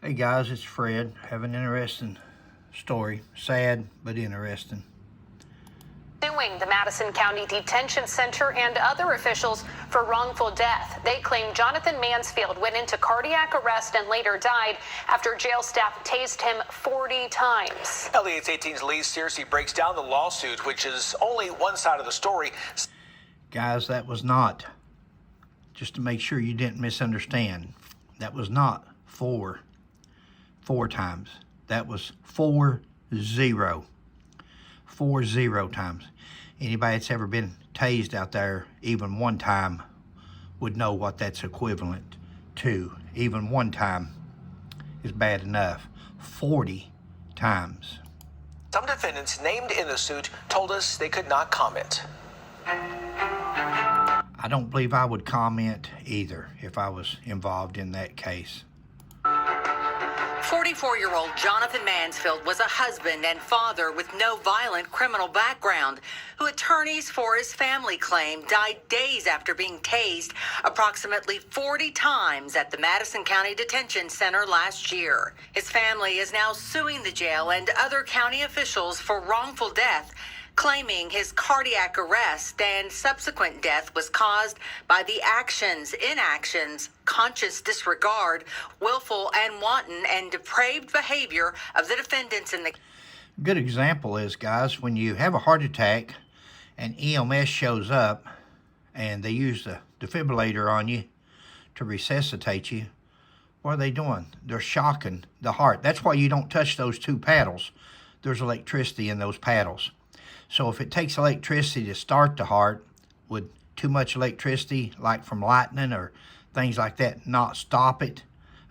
Hey guys, it's Fred. Have an interesting story. Sad, but interesting. Suing the Madison County Detention Center and other officials for wrongful death. They claim Jonathan Mansfield went into cardiac arrest and later died after jail staff tased him 40 times. LEH 18's Lee Searcy breaks down the lawsuit, which is only one side of the story. Guys, that was not, just to make sure you didn't misunderstand, that was not four times. That was 40 times. Anybody that's ever been tased out there, even one time, would know what that's equivalent to. Even one time is bad enough. 40 times. Some defendants named in the suit told us they could not comment. I don't believe I would comment either if I was involved in that case. 44-year-old Jonathan Mansfield was a husband and father with no violent criminal background, who attorneys for his family claim died days after being tased approximately 40 times at the Madison County Detention Center last year. His family is now suing the jail and other county officials for wrongful death, claiming his cardiac arrest and subsequent death was caused by the inactions, conscious disregard, willful and wanton and depraved behavior of the defendants in the... Good example is, guys, when you have a heart attack and EMS shows up and they use the defibrillator on you to resuscitate you, what are they doing? They're shocking the heart. That's why you don't touch those two paddles. There's electricity in those paddles. So if it takes electricity to start the heart, would too much electricity, like from lightning or things like that, not stop it?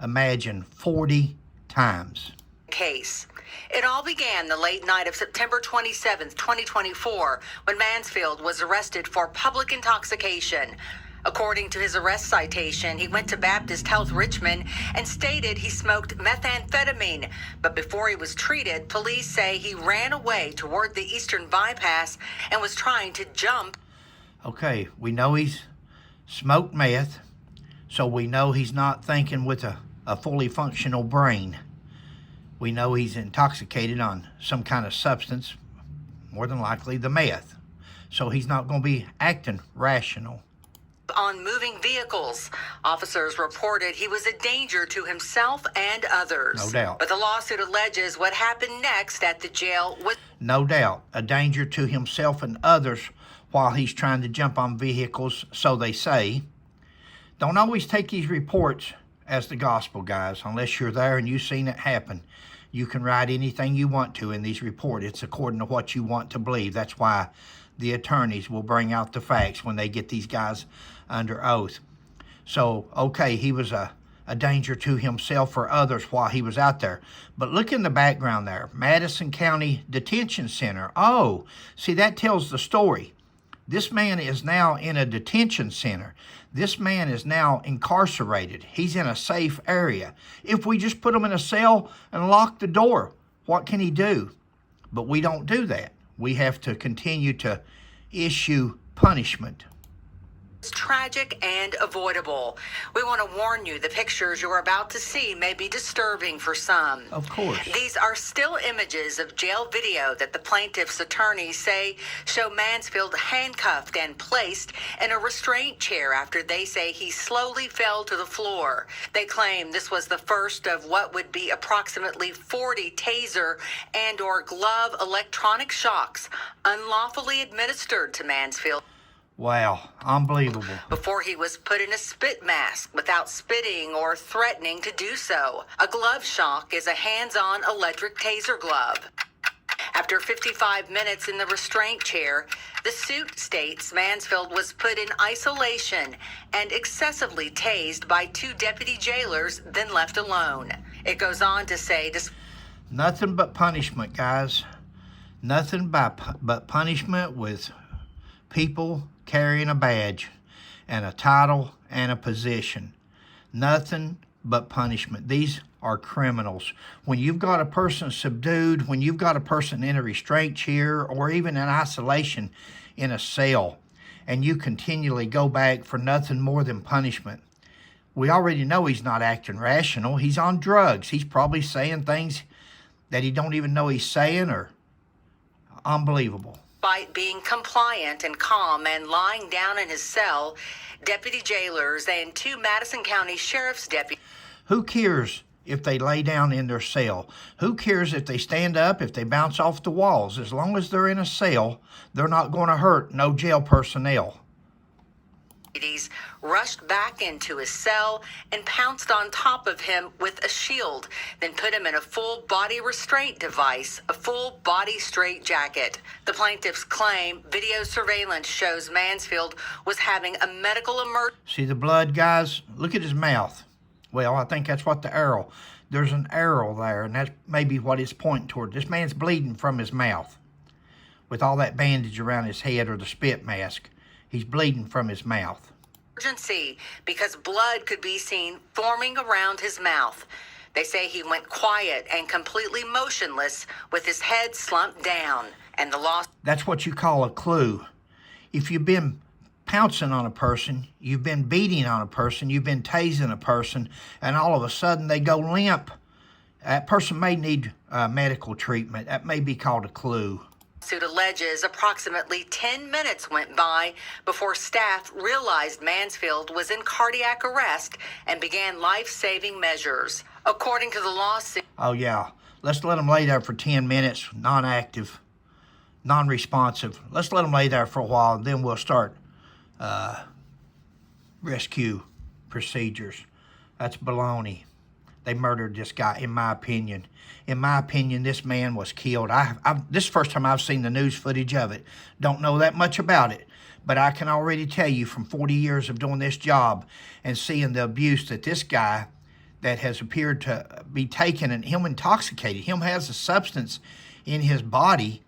Imagine 40 times. Case. It all began the late night of September 27th, 2024, when Mansfield was arrested for public intoxication. According to his arrest citation, he went to Baptist Health Richmond and stated he smoked methamphetamine. But before he was treated, police say he ran away toward the Eastern Bypass and was trying to jump. Okay, we know he's smoked meth, so we know he's not thinking with a fully functional brain. We know he's intoxicated on some kind of substance, more than likely the meth. So he's not going to be acting rational. On moving vehicles, officers reported he was a danger to himself and others. No doubt. But the lawsuit alleges what happened next at the jail was... No doubt, a danger to himself and others while he's trying to jump on vehicles, so they say. Don't always take these reports as the gospel, guys, unless you're there and you've seen it happen. You can write anything you want to in these reports. It's according to what you want to believe. That's why the attorneys will bring out the facts when they get these guys under oath. So, okay, he was a danger to himself or others while he was out there. But look in the background there, Madison County Detention Center. Oh, see, that tells the story. This man is now in a detention center. This man is now incarcerated. He's in a safe area. If we just put him in a cell and lock the door, what can he do? But we don't do that. We have to continue to issue punishment. Tragic and avoidable. We want to warn you, the pictures you're about to see may be disturbing for some. Of course. These are still images of jail video that the plaintiff's attorneys say show Mansfield handcuffed and placed in a restraint chair after they say he slowly fell to the floor. They claim this was the first of what would be approximately 40 taser and or glove electronic shocks unlawfully administered to Mansfield. Wow, unbelievable. Before he was put in a spit mask without spitting or threatening to do so. A glove shock is a hands-on electric taser glove. After 55 minutes in the restraint chair, the suit states Mansfield was put in isolation and excessively tased by two deputy jailers, then left alone. It goes on to say... Nothing but punishment, guys. Nothing but punishment with people carrying a badge and a title and a position. Nothing but punishment. These are criminals. When you've got a person subdued, when you've got a person in a restraint chair or even in isolation in a cell, and you continually go back for nothing more than punishment, We already know he's not acting rational. He's on drugs. He's probably saying things that he don't even know he's saying, or unbelievable. Despite being compliant and calm and lying down in his cell, deputy jailers and 2 Madison County Sheriff's deputies. Who cares if they lay down in their cell? Who cares if they stand up, if they bounce off the walls? As long as they're in a cell, they're not going to hurt no jail personnel. Rushed back into his cell and pounced on top of him with a shield, then put him in a full body restraint device, a full body straitjacket. The plaintiffs claim video surveillance shows Mansfield was having a medical emergency. See the blood, guys? Look at his mouth. Well, I think that's what the arrow. There's an arrow there, and that's maybe what it's pointing toward. This man's bleeding from his mouth with all that bandage around his head, or the spit mask. He's bleeding from his mouth. Because blood could be seen forming around his mouth. They say he went quiet and completely motionless with his head slumped down. And the loss. That's what you call a clue. If you've been pouncing on a person, you've been beating on a person, you've been tasing a person, and all of a sudden they go limp, that person may need medical treatment. That may be called a clue. Suit alleges approximately 10 minutes went by before staff realized Mansfield was in cardiac arrest and began life-saving measures. According to the lawsuit. Oh, yeah. Let's let them lay there for 10 minutes, non-active, non-responsive. Let's let them lay there for a while, and then we'll start rescue procedures. That's baloney. They murdered this guy, in my opinion. In my opinion, this man was killed. This is the first time I've seen the news footage of it. Don't know that much about it. But I can already tell you from 40 years of doing this job and seeing the abuse that this guy that has appeared to be taken, and him intoxicated, him has a substance in his body.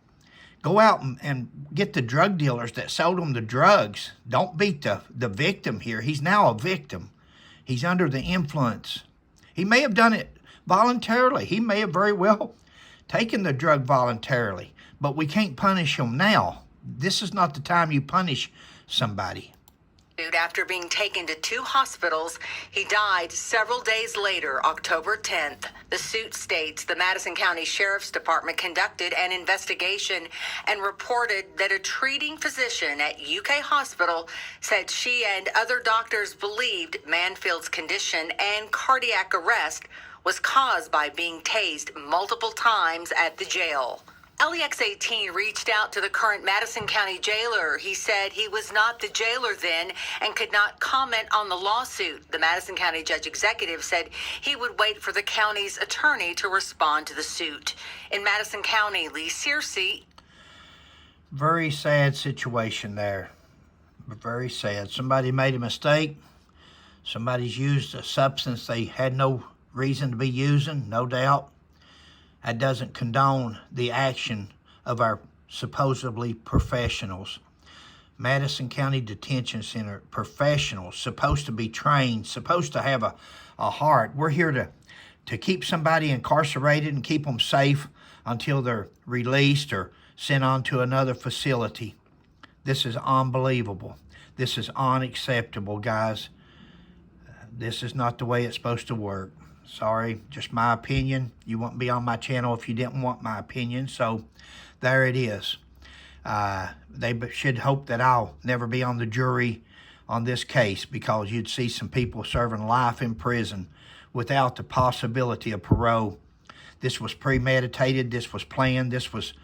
Go out and get the drug dealers that sold him the drugs. Don't beat the victim here. He's now a victim. He's under the influence. He may have done it voluntarily. He may have very well taken the drug voluntarily, but we can't punish him now. This is not the time you punish somebody. After being taken to 2 hospitals, he died several days later, October 10th. The suit states the Madison County Sheriff's Department conducted an investigation and reported that a treating physician at UK Hospital said she and other doctors believed Mansfield's condition and cardiac arrest was caused by being tased multiple times at the jail. LEX-18 reached out to the current Madison County jailer. He said he was not the jailer then and could not comment on the lawsuit. The Madison County judge executive said he would wait for the county's attorney to respond to the suit. In Madison County, Lee Searcy. Very sad situation there. Very sad. Somebody made a mistake. Somebody's used a substance they had no reason to be using, no doubt. That doesn't condone the action of our supposedly professionals. Madison County Detention Center, professionals, supposed to be trained, supposed to have a heart. We're here to keep somebody incarcerated and keep them safe until they're released or sent on to another facility. This is unbelievable. This is unacceptable, guys. This is not the way it's supposed to work. Sorry, just my opinion. You wouldn't be on my channel if you didn't want my opinion. So there it is. They should hope that I'll never be on the jury on this case, because you'd see some people serving life in prison without the possibility of parole. This was premeditated. This was planned. This was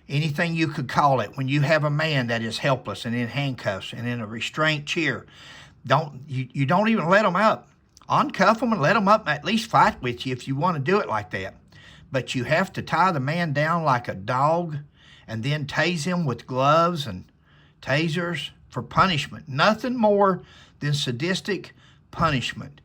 anything you could call it. When you have a man that is helpless and in handcuffs and in a restraint chair, you don't even let him up. Uncuff them and let them up and at least fight with you if you want to do it like that. But you have to tie the man down like a dog and then tase him with gloves and tasers for punishment. Nothing more than sadistic punishment.